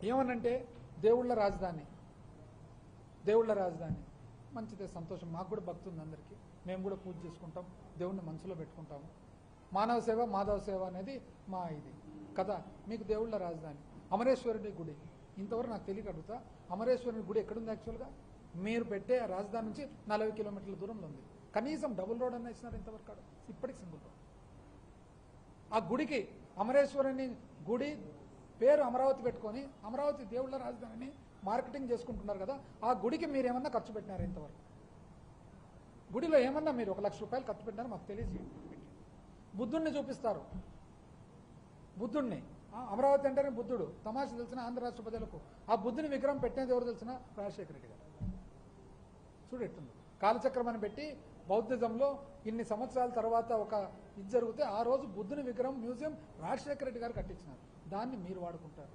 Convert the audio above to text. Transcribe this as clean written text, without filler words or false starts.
ఏమనంటే దేవుళ్ళ రాజధాని మంచిదే, సంతోషం. మాకు కూడా భక్తి ఉంది అందరికీ, మేము కూడా పూజ చేసుకుంటాం, దేవుణ్ణి మనసులో పెట్టుకుంటాము. మానవ సేవ మాధవ సేవ అనేది మా ఇది కదా. మీకు దేవుళ్ళ రాజధాని అమరేశ్వరుడి గుడి, ఇంతవరకు నాకు తెలియక అడుగుతా, అమరేశ్వరుని గుడి ఎక్కడుంది? యాక్చువల్గా మీరు పెట్టే రాజధాని నుంచి 40 కిలోమీటర్ల దూరంలో ఉంది. కనీసం డబుల్ రోడ్ అన్న ఇచ్చినారు ఇంతవరకు? ఇప్పటికి సింగిల్ రోడ్. ఆ గుడికి అమరేశ్వరుని గుడి పేరు అమరావతి పెట్టుకొని అమరావతి దేవుళ్ళ రాజధానిని మార్కెటింగ్ చేసుకుంటున్నారు కదా. ఆ గుడికి మీరు ఏమన్నా ఖర్చు పెట్టినారు ఇంతవరకు? గుడిలో ఏమన్నా మీరు 1 లక్ష రూపాయలు ఖర్చు పెట్టినారు మాకు తెలియదు. బుద్ధుణ్ణి చూపిస్తారు, బుద్ధుణ్ణి. అమరావతి అంటేనే బుద్ధుడు తమాష తెలిసిన ఆంధ్ర రాష్ట్ర ప్రజలకు. ఆ బుద్ధుని విగ్రహం పెట్టినది ఎవరు తెలిసిన? రాజశేఖర రెడ్డి గారు. చూడెట్టుంది కాలచక్రం అని పెట్టి బౌద్ధిజంలో ఇన్ని సంవత్సరాల తర్వాత ఒక ఇది జరిగితే ఆ రోజు బుద్ధుని విగ్రహం మ్యూజియం రాజశేఖర రెడ్డి గారు కట్టించినారు. దాన్ని మీరు వాడుకుంటారు.